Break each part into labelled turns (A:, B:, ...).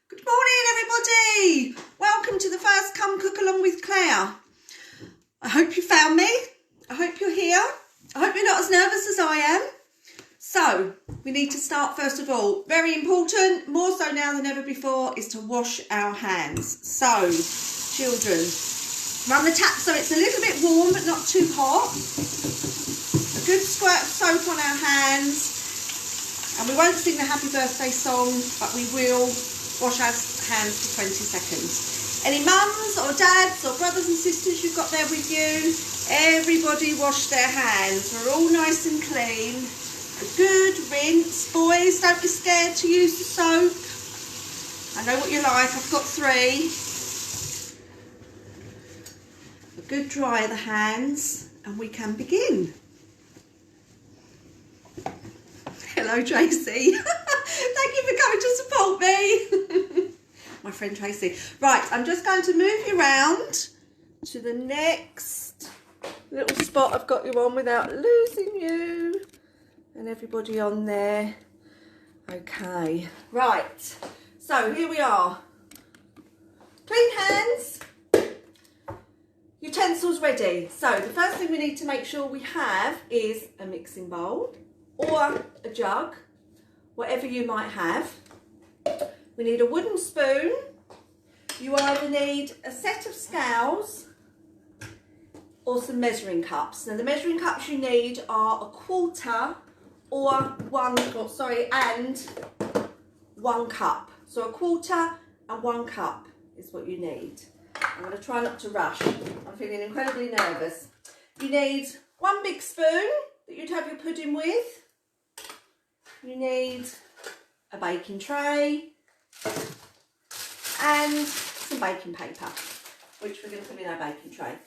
A: Good morning, everybody. Welcome to the first Come Cook Along with Claire. I hope you found me. I hope you're here. I hope you're not as nervous as I am. So, we need to start first of all. Very important, more so now than ever before, is to wash our hands. So, children, run the tap so it's a little bit warm but not too hot. A good squirt of soap on our hands. And we won't sing the happy birthday song, but we will wash our hands for 20 seconds. Any mums or dads or brothers and sisters you've got there with you, everybody wash their hands. We're all nice and clean. A good rinse. Boys, don't be scared to use the soap. I know what you like, I've got 3. A good dry of the hands, and we can begin. Hello, Tracy. Thank you for coming to support me. My friend Tracy. Right, I'm just going to move you round to the next little spot I've got you on without losing you. And everybody on there. Okay, right. So here we are. Clean hands. Utensils ready. So the first thing we need to make sure we have is a mixing bowl or a jug, whatever you might have. We need a wooden spoon. You either need a set of scales or some measuring cups. Now the measuring cups you need are 1/4 or and 1 cup. So 1/4 and 1 cup is what you need. I'm going to try not to rush. I'm feeling incredibly nervous. You need 1 big spoon that you'd have your pudding with. You need a baking tray and some baking paper, which we're going to put in our baking tray.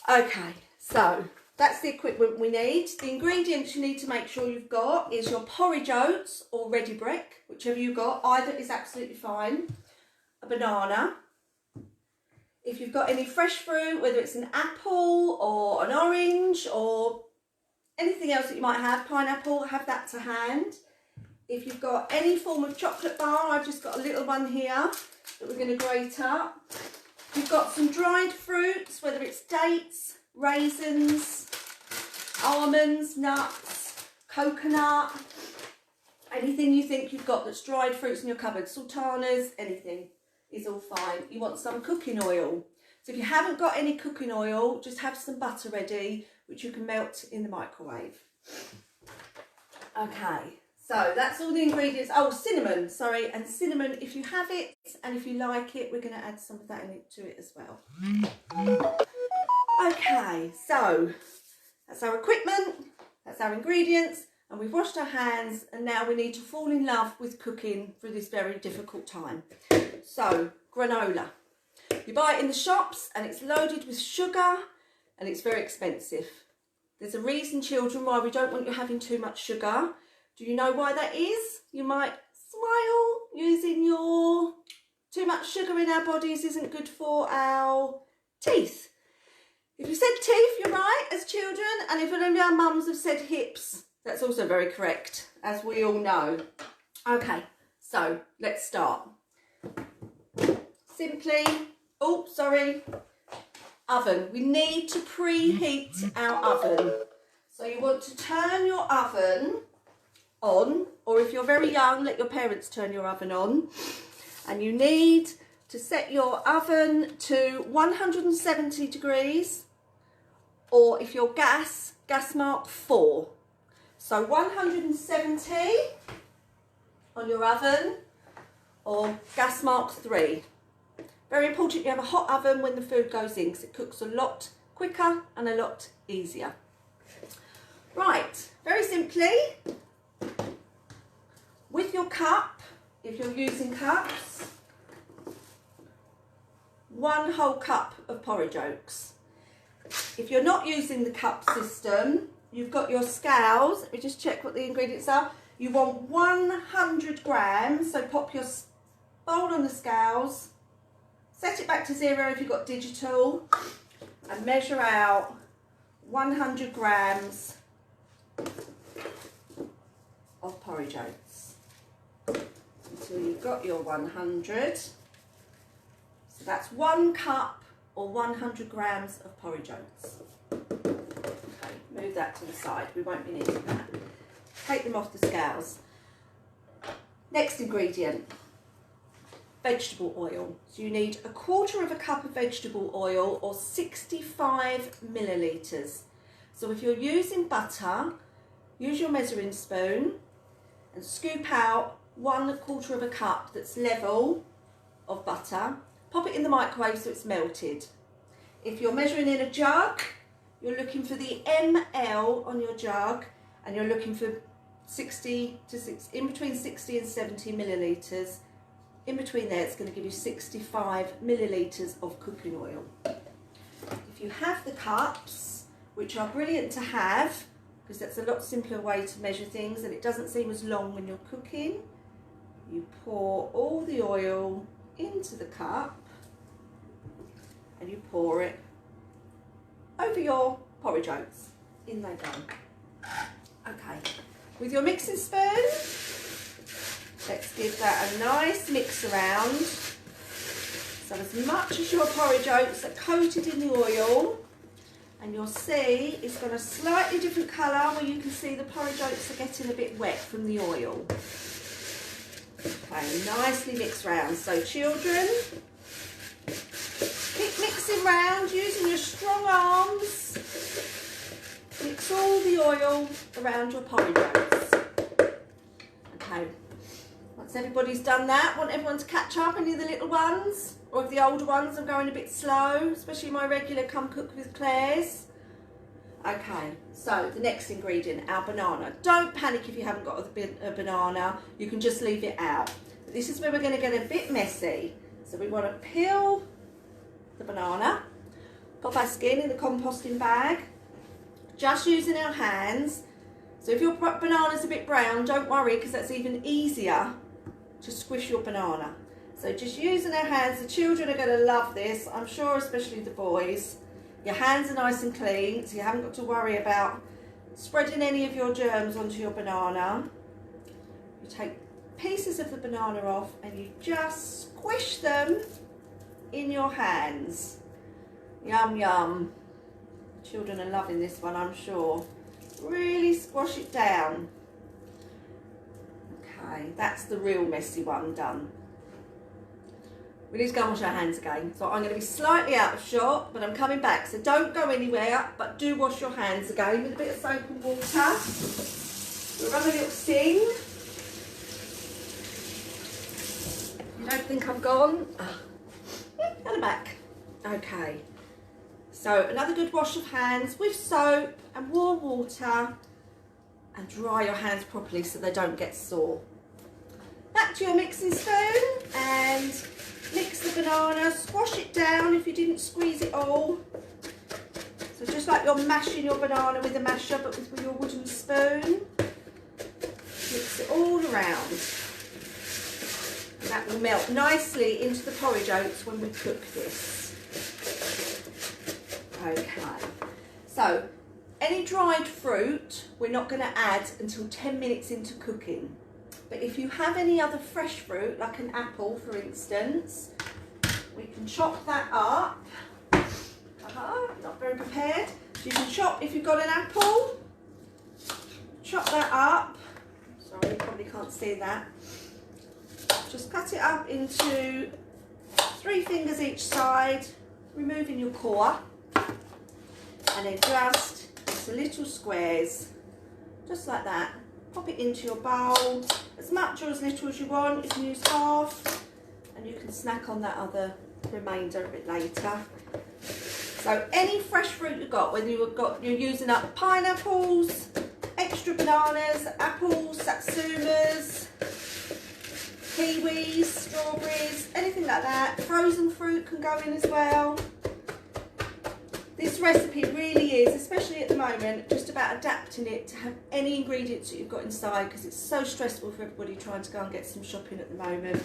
A: Okay, so that's the equipment we need. The ingredients you need to make sure you've got is your porridge oats or ready brick, whichever you've got. Either is absolutely fine. A banana. If you've got any fresh fruit, whether it's an apple or an orange or anything else that you might have, pineapple, have that to hand. If you've got any form of chocolate bar, I've just got a little one here that we're going to grate up. You've got some dried fruits, whether it's dates, raisins, almonds, nuts, coconut, anything you think you've got that's dried fruits in your cupboard, sultanas, anything is all fine. You want some cooking oil. So if you haven't got any cooking oil, just have some butter ready, which you can melt in the microwave. Okay, so that's all the ingredients. Oh, cinnamon, sorry, and cinnamon, if you have it and if you like it, we're going to add some of that to it as well. Okay, so that's our equipment, that's our ingredients, and we've washed our hands, and now we need to fall in love with cooking through this very difficult time. So, granola. You buy it in the shops and it's loaded with sugar and it's very expensive. There's a reason, children, why we don't want you having too much sugar. Do you know why that is? You might smile. Using your too much sugar in our bodies isn't good for our teeth. If you said teeth, you're right, as children. And if any of our mums have said hips, that's also very correct, as we all know. Okay, so let's start. Simply, oven. We need to preheat our oven. So you want to turn your oven on, or if you're very young, let your parents turn your oven on. And you need to set your oven to 170 degrees, or if you're gas mark 4. So 170 on your oven, or gas mark 3. Very important you have a hot oven when the food goes in, because it cooks a lot quicker and a lot easier. Right, very simply, with your cup, if you're using cups, 1 whole cup of porridge oats. If you're not using the cup system, you've got your scales. Let me just check what the ingredients are. You want 100 grams, so pop your bowl on the scales, set it back to 0 if you've got digital, and measure out 100 grams of porridge oats. till you've got your 100. So that's 1 cup or 100 grams of porridge oats. Okay, move that to the side. We won't be needing that. Take them off the scales. Next ingredient, vegetable oil. So you need 1/4 cup of vegetable oil or 65 millilitres. So if you're using butter, use your measuring spoon and scoop out 1/4 cup that's level of butter. Pop it in the microwave so it's melted. If you're measuring in a jug, you're looking for the ml on your jug, and you're looking for in between 60 and 70 millilitres. In between there, it's going to give you 65 millilitres of cooking oil. If you have the cups, which are brilliant to have, because that's a lot simpler way to measure things and it doesn't seem as long when you're cooking, you pour all the oil into the cup and you pour it over your porridge oats. In they go. Okay, with your mixing spoon, let's give that a nice mix around. So as much as your porridge oats are coated in the oil, and you'll see it's got a slightly different colour where you can see the porridge oats are getting a bit wet from the oil. Okay, nicely mixed round. So children, keep mixing round using your strong arms. Mix all the oil around your porridge oats. Okay, once everybody's done that, I want everyone to catch up, any of the little ones, or if the older ones are going a bit slow, especially my regular Come Cook with Claire's. Okay, so the next ingredient, our banana. Don't panic if you haven't got a banana, you can just leave it out. But this is where we're going to get a bit messy. So we want to peel the banana, pop our skin in the composting bag, just using our hands. So if your banana's a bit brown, don't worry, because that's even easier to squish your banana. So just using our hands, the children are going to love this, I'm sure, especially the boys. Your hands are nice and clean, so you haven't got to worry about spreading any of your germs onto your banana. You take pieces of the banana off and you just squish them in your hands. Yum, yum. Children are loving this one, I'm sure. Really squash it down. Okay, that's the real messy one done. We need to go and wash our hands again. So I'm going to be slightly out of shot, but I'm coming back. So don't go anywhere, but do wash your hands again with a bit of soap and water. We'll run a little sting. You don't think I'm gone? And I'm back. Okay. So another good wash of hands with soap and warm water, and dry your hands properly so they don't get sore. Back to your mixing spoon and mix the banana, squash it down if you didn't squeeze it all. So just like you're mashing your banana with a masher, but with your wooden spoon. Mix it all around. And that will melt nicely into the porridge oats when we cook this. Okay, so any dried fruit we're not going to add until 10 minutes into cooking. But if you have any other fresh fruit, like an apple for instance, we can chop that up. Not very prepared. So you can chop, if you've got an apple, chop that up. Sorry, you probably can't see that. Just cut it up into 3 fingers each side, removing your core. And then just into little squares, just like that. Pop it into your bowl, as much or as little as you want. You can use half, and you can snack on that other remainder a bit later. So any fresh fruit you've got, whether you're using up pineapples, extra bananas, apples, satsumas, kiwis, strawberries, anything like that. Frozen fruit can go in as well. This recipe really is, especially at the moment, just about adapting it to have any ingredients that you've got inside, because it's so stressful for everybody trying to go and get some shopping at the moment.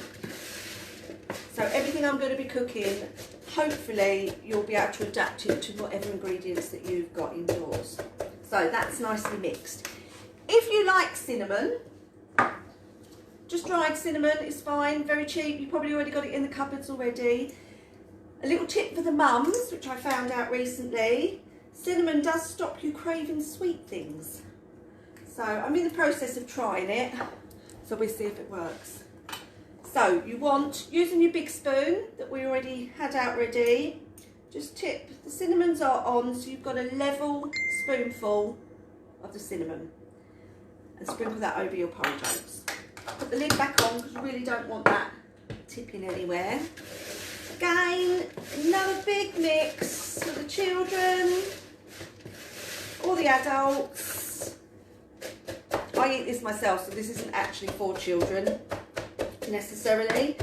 A: So everything I'm going to be cooking, hopefully you'll be able to adapt it to whatever ingredients that you've got indoors. So that's nicely mixed. If you like cinnamon, just dried cinnamon is fine, very cheap. You probably already got it in the cupboards already. A little tip for the mums, which I found out recently, cinnamon does stop you craving sweet things. So I'm in the process of trying it, so we'll see if it works. So you want, using your big spoon that we already had out ready, just tip, the cinnamons are on, so you've got a level spoonful of the cinnamon. And sprinkle that over your porridge oats. Put the lid back on because you really don't want that tipping anywhere. Again, another big mix for the children or the adults. I eat this myself, so this isn't actually for children necessarily.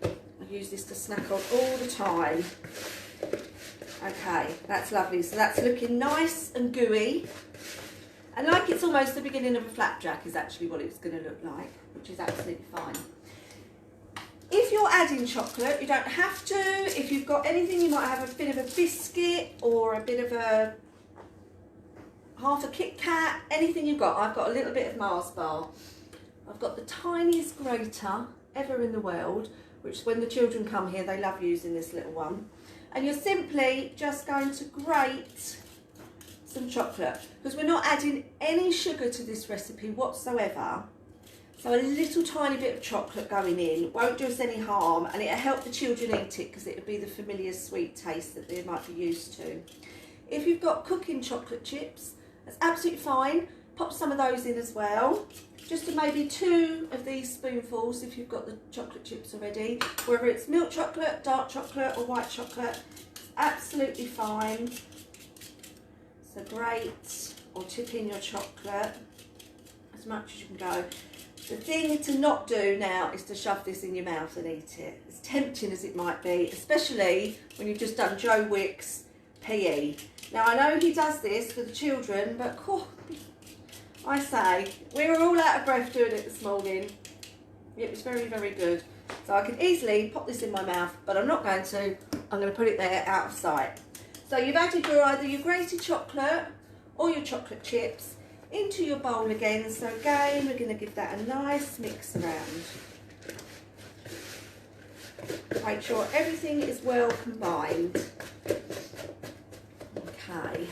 A: I use this to snack on all the time. Okay, that's lovely. So that's looking nice and gooey. And like it's almost the beginning of a flapjack is actually what it's going to look like, which is absolutely fine. If you're adding chocolate, you don't have to. If you've got anything, you might have a bit of a biscuit or a bit of a half a Kit Kat, anything you've got. I've got a little bit of Mars bar. I've got the tiniest grater ever in the world, which when the children come here, they love using this little one. And you're simply just going to grate some chocolate, because we're not adding any sugar to this recipe whatsoever. So a little tiny bit of chocolate going in won't do us any harm, and it'll help the children eat it because it'll be the familiar sweet taste that they might be used to. If you've got cooking chocolate chips, that's absolutely fine. Pop some of those in as well. Just maybe 2 of these spoonfuls if you've got the chocolate chips already. Whether it's milk chocolate, dark chocolate or white chocolate, it's absolutely fine. So grate or tip in your chocolate as much as you can go. The thing to not do now is to shove this in your mouth and eat it. As tempting as it might be, especially when you've just done Joe Wick's PE. Now I know he does this for the children, but I say, we were all out of breath doing it this morning. It was very, very good. So I can easily pop this in my mouth, but I'm not going to. I'm going to put it there out of sight. So you've added either your grated chocolate or your chocolate chips into your bowl again. So again, we're going to give that a nice mix around. Make sure everything is well combined. Okay.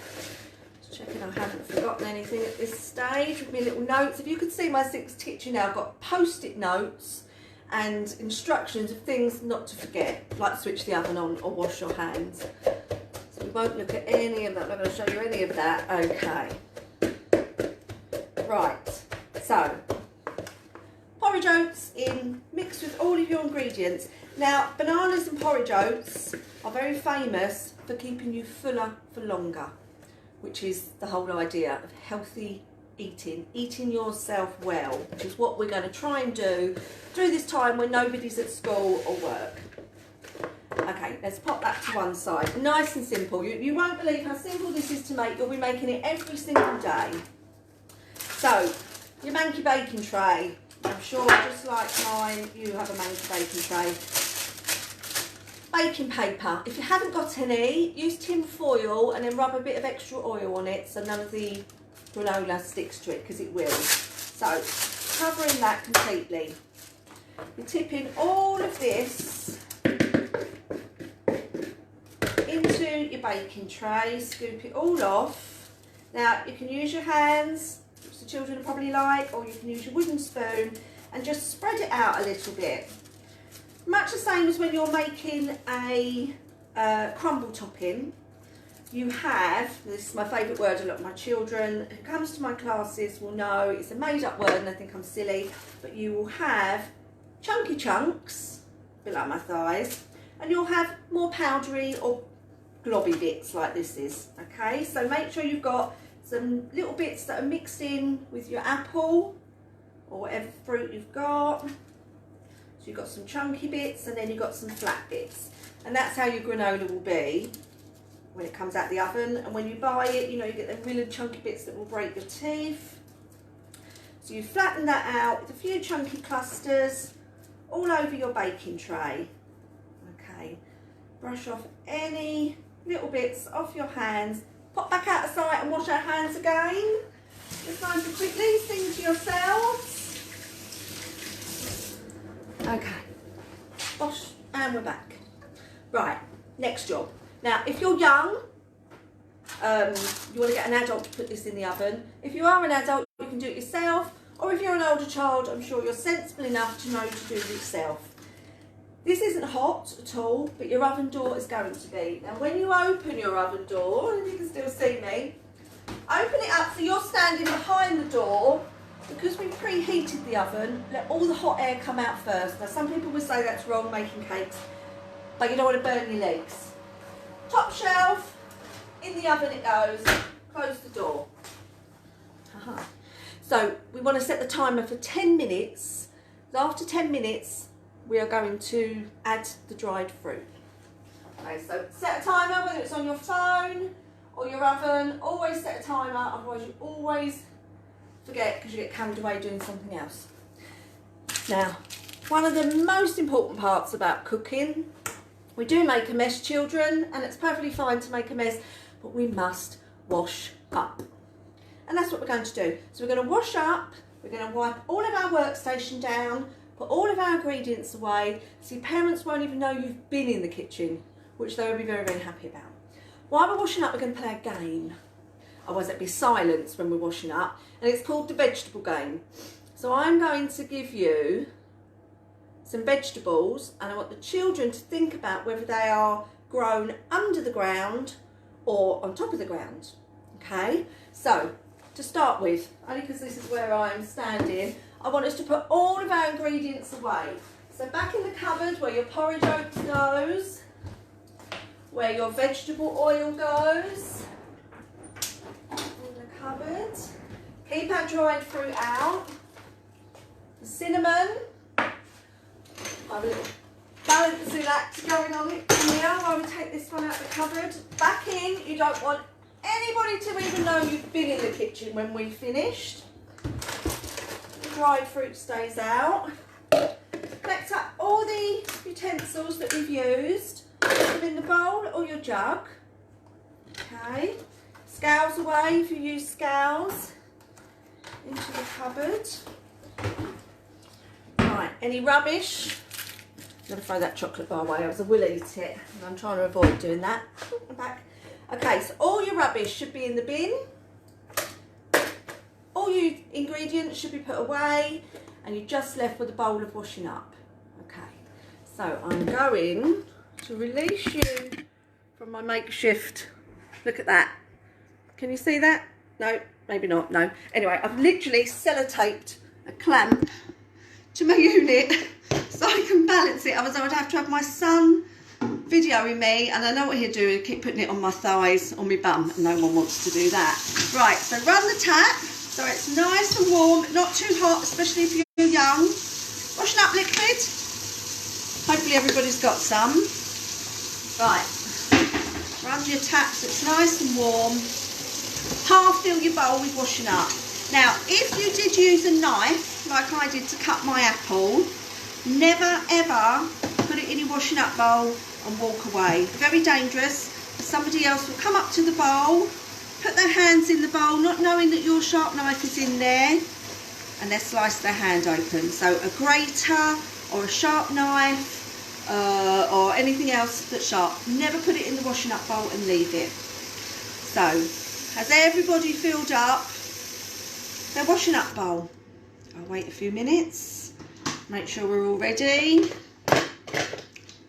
A: Just checking I haven't forgotten anything at this stage with my little notes. If you could see my 6 kitchen now, I've got post-it notes and instructions of things not to forget, like switch the oven on or wash your hands. So we won't look at any of that. I'm not going to show you any of that. Okay. Right, so porridge oats in mixed with all of your ingredients. Now, bananas and porridge oats are very famous for keeping you fuller for longer, which is the whole idea of healthy eating, eating yourself well, which is what we're going to try and do through this time when nobody's at school or work. Okay, let's pop that to one side. Nice and simple. You won't believe how simple this is to make. You'll be making it every single day. So, your manky baking tray. I'm sure just like mine, you have a manky baking tray. Baking paper. If you haven't got any, use tin foil and then rub a bit of extra oil on it so none of the granola sticks to it, because it will. So, covering that completely. You're tipping all of this into your baking tray, scoop it all off. Now, you can use your hands, which the children will probably like, or you can use your wooden spoon and just spread it out a little bit. Much the same as when you're making a crumble topping. You have, this is my favourite word, a lot of my children who comes to my classes will know it's a made up word and they think I'm silly, but you will have chunky chunks, below my thighs, and you'll have more powdery or globby bits like this is, okay? So make sure you've got some little bits that are mixed in with your apple or whatever fruit you've got. So you've got some chunky bits and then you've got some flat bits. And that's how your granola will be when it comes out the oven. And when you buy it, you know, you get the really chunky bits that will break your teeth. So you flatten that out with a few chunky clusters all over your baking tray. Okay, brush off any little bits off your hands. Pop back out of sight and wash our hands again. Just nice and quick, leave things to yourselves. Okay, wash, and we're back. Right, next job. Now, if you're young, you want to get an adult to put this in the oven. If you are an adult, you can do it yourself, or if you're an older child, I'm sure you're sensible enough to know to do it yourself. This isn't hot at all, but your oven door is going to be. Now, when you open your oven door, if you can still see me, open it up so you're standing behind the door. Because we preheated the oven, let all the hot air come out first. Now, some people would say that's wrong making cakes, but you don't want to burn your legs. Top shelf, in the oven it goes, close the door. So we want to set the timer for 10 minutes. After 10 minutes, we are going to add the dried fruit. Okay, so set a timer, whether it's on your phone or your oven, always set a timer, otherwise you always forget because you get carried away doing something else. Now, one of the most important parts about cooking, we do make a mess, children, and it's perfectly fine to make a mess, but we must wash up. And that's what we're going to do. So we're going to wash up, we're going to wipe all of our workstation down, put all of our ingredients away, so your parents won't even know you've been in the kitchen, which they will be very, very happy about. While we're washing up, we're going to play a game. Otherwise there'd be silence when we're washing up, and it's called the vegetable game. So I'm going to give you some vegetables, and I want the children to think about whether they are grown under the ground or on top of the ground. Okay, so to start with, only because this is where I'm standing, I want us to put all of our ingredients away. So back in the cupboard where your porridge oats goes, where your vegetable oil goes, in the cupboard. Keep our dried fruit out. The cinnamon, I have a little balancing act going on it here while we take this one out of the cupboard. Back in, you don't want anybody to even know you've been in the kitchen when we've finished. The dried fruit stays out. Collect up all the utensils that we've used. Put them in the bowl or your jug. Okay. Scales away if you use scales. Into the cupboard. Right, any rubbish? I'm going to throw that chocolate bar away, I will eat it. And I'm trying to avoid doing that. I'm back. Okay, so all your rubbish should be in the bin. All your ingredients should be put away, and you're just left with a bowl of washing up. Okay, so I'm going to release you from my makeshift. Look at that. Can you see that? No, maybe not, no. Anyway, I've literally sellotaped a clamp to my unit so I can balance it. Otherwise I would have to have my son videoing me, and I know what he'll do, he'll keep putting it on my thighs, on my bum, and no one wants to do that. Right, so run the tap so it's nice and warm, not too hot, especially if you're young. Washing up liquid. Hopefully everybody's got some. Right, run your tap so it's nice and warm. Half fill your bowl with washing up. Now, if you did use a knife, like I did to cut my apple, never ever put it in your washing up bowl and walk away. Very dangerous. Somebody else will come up to the bowl, put their hands in the bowl, not knowing that your sharp knife is in there, and they'll slice their hand open. So a grater or a sharp knife or anything else that's sharp, never put it in the washing up bowl and leave it. So, has everybody filled up their washing up bowl? I'll wait a few minutes, make sure we're all ready.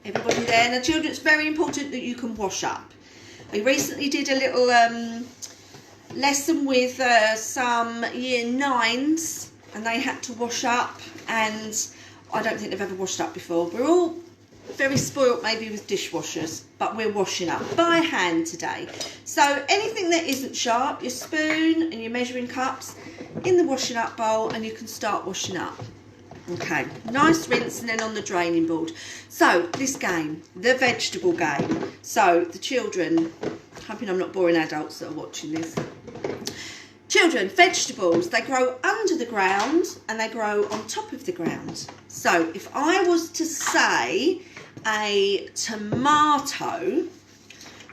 A: Everybody there. Now children, it's very important that you can wash up. I recently did a little lesson with some year 9s, and they had to wash up, and I don't think they've ever washed up before. We're all very spoilt maybe with dishwashers, but we're washing up by hand today. So anything that isn't sharp, your spoon and your measuring cups in the washing up bowl, and you can start washing up. Okay, nice rinse and then on the draining board. So this game, the vegetable game. So the children, hoping I'm not boring adults that are watching this. Children, vegetables, they grow under the ground and they grow on top of the ground. So if I was to say a tomato,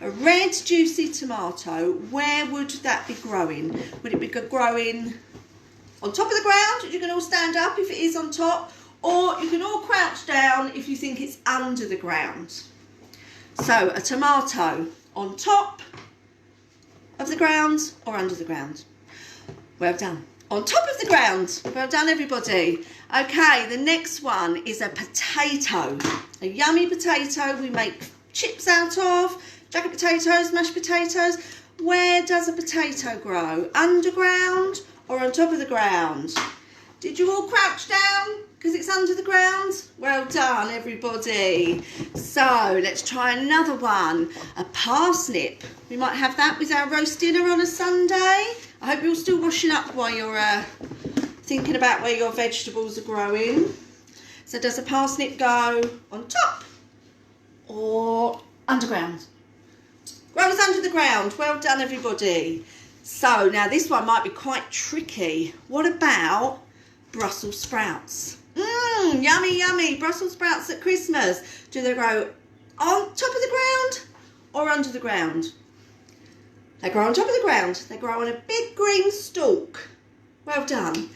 A: a red juicy tomato, where would that be growing? Would it be growing on top of the ground? You're going to all stand up if it is on top, Or you can all crouch down if you think it's under the ground. So a tomato on top of the ground or under the ground. Well done. On top of the ground. Well done, everybody. Okay, the next one is a potato. A yummy potato we make chips out of. Jacket potatoes, mashed potatoes. Where does a potato grow? Underground or on top of the ground? Did you all crouch down because it's under the ground? Well done, everybody. So let's try another one. A parsnip. We might have that with our roast dinner on a Sunday. I hope you're still washing up while you're thinking about where your vegetables are growing. So does a parsnip go on top or underground? Grows under the ground. Well done, everybody. So now this one might be quite tricky. What about Brussels sprouts? Yummy, yummy. Brussels sprouts at Christmas. Do they grow on top of the ground or under the ground? They grow on top of the ground. They grow on a big green stalk. Well done.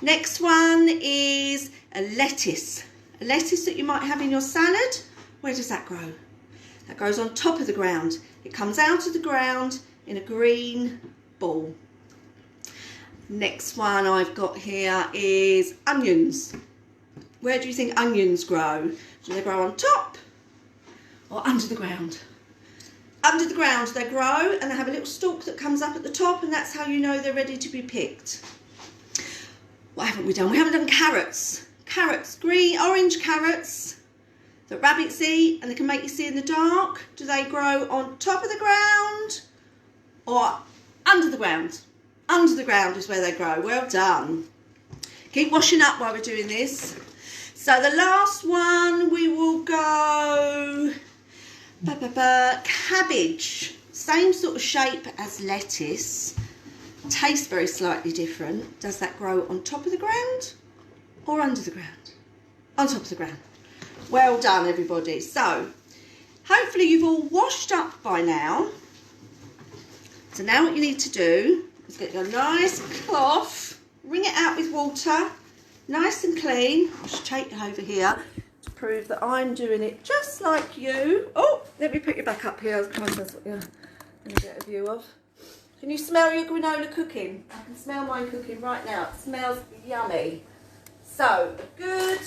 A: Next one is a lettuce. A lettuce that you might have in your salad. Where does that grow? That grows on top of the ground. It comes out of the ground in a green ball. Next one I've got here is onions. Where do you think onions grow? Do they grow on top or under the ground? Under the ground they grow, and they have a little stalk that comes up at the top, and that's how you know they're ready to be picked. What haven't we done? We haven't done carrots. Carrots, green, orange carrots that rabbits eat and they can make you see in the dark. Do they grow on top of the ground or under the ground? Under the ground is where they grow. Well done. Keep washing up while we're doing this. So the last one we will go cabbage. Same sort of shape as lettuce. Tastes very slightly different. Does that grow on top of the ground or under the ground? On top of the ground. Well done, everybody. So hopefully you've all washed up by now. So now what you need to do is get your nice cloth, wring it out with water, nice and clean. I'll just take you over here to prove that I'm doing it just like you. Oh, let me put you back up here. Come on, that's what you're going to get a view of. Can you smell your granola cooking? I can smell mine cooking right now. It smells yummy. So a good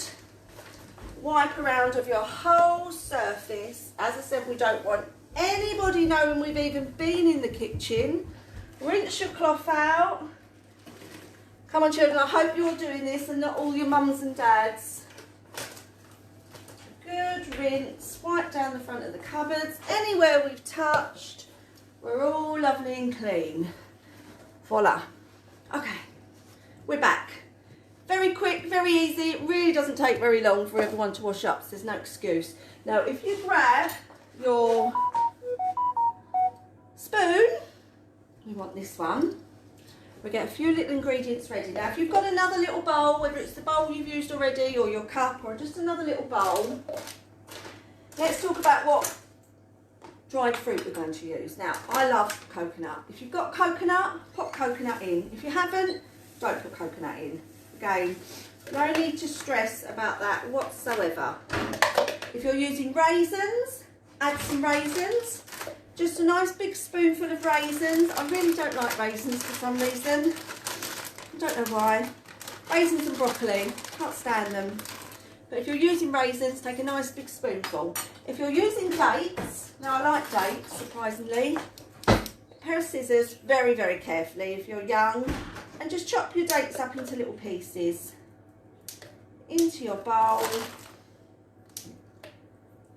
A: wipe around of your whole surface. As I said, we don't want anybody knowing we've even been in the kitchen. Rinse your cloth out. Come on, children, I hope you're doing this and not all your mums and dads. Good rinse, wipe down the front of the cupboards. Anywhere we've touched, we're all lovely and clean. Voila. Okay, we're back. Very quick, very easy. It really doesn't take very long for everyone to wash up, so there's no excuse. Now, if you grab your spoon, we want this one. We get a few little ingredients ready. Now, if you've got another little bowl, whether it's the bowl you've used already or your cup or just another little bowl, let's talk about what dried fruit we're going to use. Now, I love coconut. If you've got coconut, pop coconut in. If you haven't, don't put coconut in. Again, no need to stress about that whatsoever. If you're using raisins, add some raisins. Just a nice big spoonful of raisins. I really don't like raisins for some reason. I don't know why. Raisins and broccoli, can't stand them. But if you're using raisins, take a nice big spoonful. If you're using dates, now I like dates, surprisingly. A pair of scissors, very, very carefully if you're young. And just chop your dates up into little pieces. Into your bowl.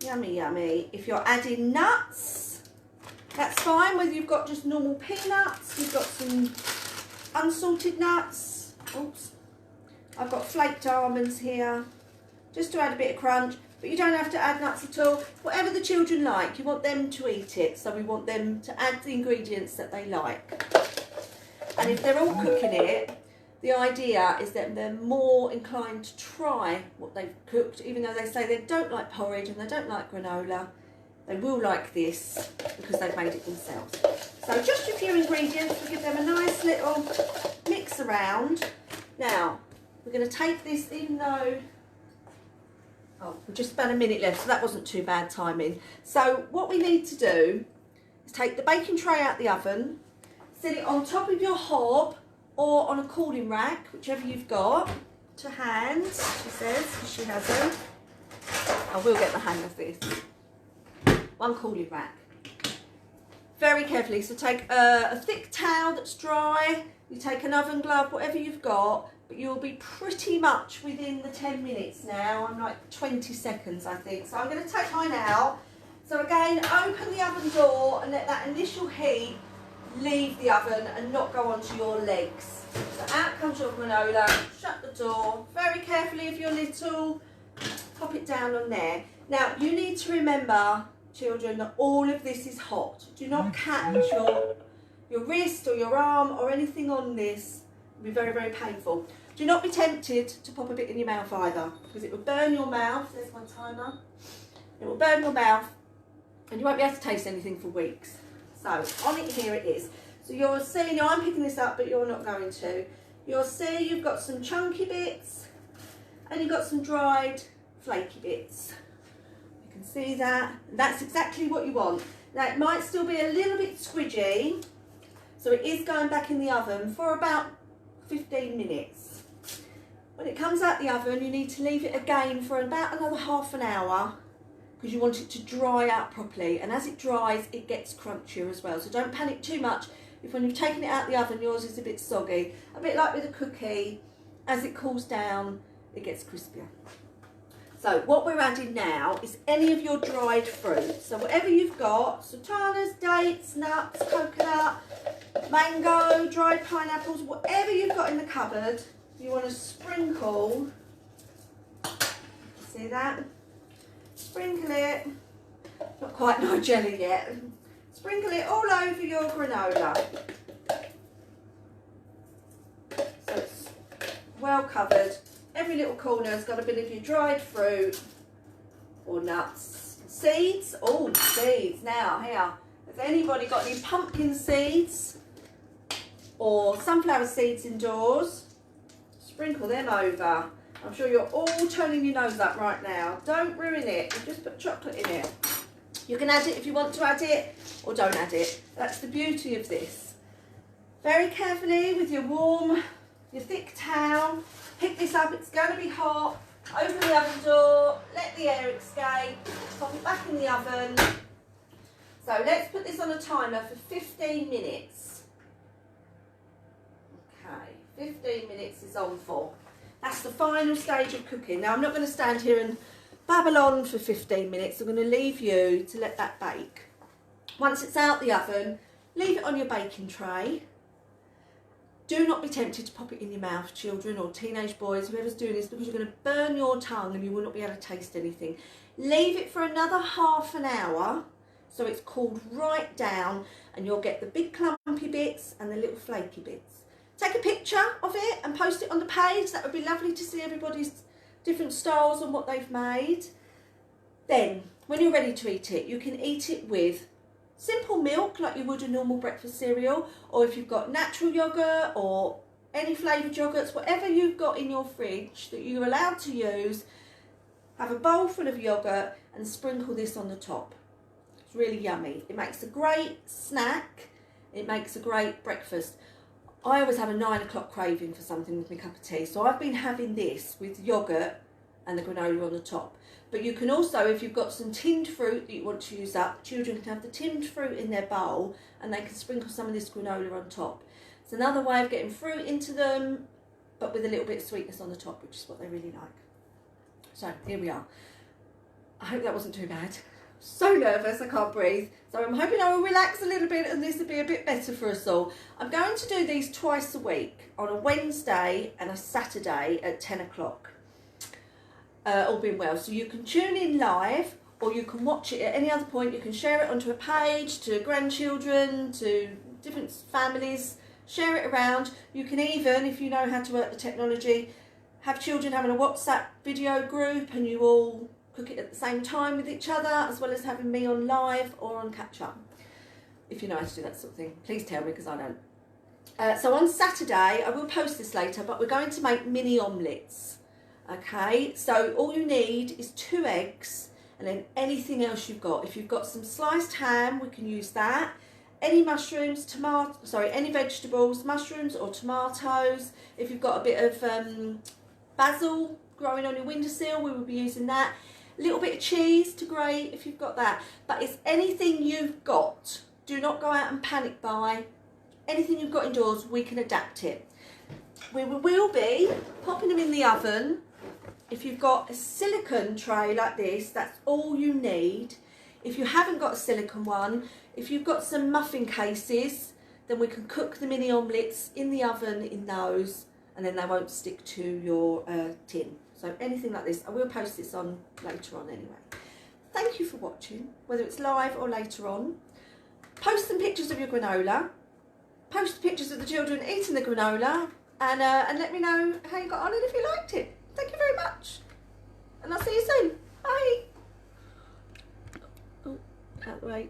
A: Yummy, yummy. If you're adding nuts, that's fine, whether you've got just normal peanuts, you've got some unsalted nuts. Oops. I've got flaked almonds here, just to add a bit of crunch. But you don't have to add nuts at all. Whatever the children like, you want them to eat it. So we want them to add the ingredients that they like. And if they're all cooking it, the idea is that they're more inclined to try what they've cooked, even though they say they don't like porridge and they don't like granola. They will like this because they've made it themselves. So just a few ingredients, we'll give them a nice little mix around. Now, we're going to take this, even though Oh, we're just about a minute left, so that wasn't too bad timing. So what we need to do is take the baking tray out the oven, set it on top of your hob or on a cooling rack, whichever you've got to hand, she says, because she hasn't. I will get the hang of this. One cooling rack. Very carefully, so take a thick towel that's dry, you take an oven glove, whatever you've got, but you'll be pretty much within the 10 minutes now. I'm like 20 seconds, I think. So I'm going to take mine out. So again, open the oven door and let that initial heat leave the oven and not go onto your legs. So out comes your granola, shut the door, very carefully if you're little, pop it down on there. Now you need to remember, children, that all of this is hot. Do not catch your wrist or your arm or anything on this. It'll be very, very painful. Do not be tempted to pop a bit in your mouth either, because it will burn your mouth. There's my timer. It will burn your mouth and you won't be able to taste anything for weeks. So on it, here it is. So you'll see, now I'm picking this up but you're not going to. You'll see you've got some chunky bits and you've got some dried flaky bits. You can see that. And that's exactly what you want. Now it might still be a little bit squidgy, so it is going back in the oven for about 15 minutes. When it comes out the oven, you need to leave it again for about another half an hour, because you want it to dry out properly, and as it dries it gets crunchier as well. So don't panic too much if when you've taken it out the oven yours is a bit soggy. A bit like with a cookie, as it cools down it gets crispier. So what we're adding now is any of your dried fruit. So whatever you've got, sultanas, dates, nuts, coconut, mango, dried pineapples, whatever you've got in the cupboard, you want to sprinkle, see that? Sprinkle it, not quite Nigella yet, sprinkle it all over your granola. So it's well covered. Every little corner has got a bit of your dried fruit or nuts. Seeds, oh seeds, now here, has anybody got any pumpkin seeds or sunflower seeds indoors? Sprinkle them over. I'm sure you're all turning your nose up right now. Don't ruin it. You just put chocolate in it. You can add it if you want to add it, or don't add it. That's the beauty of this. Very carefully with your thick towel, pick this up. It's going to be hot. Open the oven door, let the air escape, pop it back in the oven. So let's put this on a timer for 15 minutes. Okay, 15 minutes is on for. That's the final stage of cooking. Now I'm not going to stand here and babble on for 15 minutes. I'm going to leave you to let that bake. Once it's out the oven, leave it on your baking tray. Do not be tempted to pop it in your mouth, children or teenage boys, whoever's doing this, because you're going to burn your tongue and you will not be able to taste anything. Leave it for another half an hour so it's cooled right down and you'll get the big clumpy bits and the little flaky bits. Take a picture of it and post it on the page. That would be lovely to see everybody's different styles and what they've made. Then, when you're ready to eat it, you can eat it with simple milk like you would a normal breakfast cereal, or if you've got natural yoghurt or any flavoured yoghurts, whatever you've got in your fridge that you're allowed to use, have a bowl full of yoghurt and sprinkle this on the top. It's really yummy. It makes a great snack. It makes a great breakfast. I always have a 9 o'clock craving for something with my cup of tea, so I've been having this with yoghurt and the granola on the top. But you can also, if you've got some tinned fruit that you want to use up, children can have the tinned fruit in their bowl and they can sprinkle some of this granola on top. It's another way of getting fruit into them, but with a little bit of sweetness on the top, which is what they really like. So here we are. I hope that wasn't too bad. So nervous, I can't breathe. So I'm hoping I will relax a little bit and this will be a bit better for us all. I'm going to do these twice a week, on a Wednesday and a Saturday at 10 o'clock. All being well. So you can tune in live or you can watch it at any other point. You can share it onto a page to grandchildren, to different families. Share it around. You can even, if you know how to work the technology, have children having a WhatsApp video group and you all cook it at the same time with each other, as well as having me on live or on catch up. If you know how to do that sort of thing, please tell me because I don't. So on Saturday, I will post this later, but we're going to make mini omelettes. Okay, so all you need is 2 eggs and then anything else you've got. If you've got some sliced ham, we can use that. Any mushrooms, any vegetables, mushrooms or tomatoes. If you've got a bit of basil growing on your windowsill, we will be using that. A little bit of cheese to grate if you've got that. But it's anything you've got. Do not go out and panic buy. Anything you've got indoors, we can adapt it. We will be popping them in the oven. If you've got a silicone tray like this, that's all you need. If you haven't got a silicone one, if you've got some muffin cases, then we can cook the mini omelettes in the oven in those, and then they won't stick to your tin. So anything like this. I will post this on later on anyway. Thank you for watching, whether it's live or later on. Post some pictures of your granola. Post pictures of the children eating the granola, and let me know how you got on and if you liked it. Thank you very much. And I'll see you soon. Bye. Oh, out the way.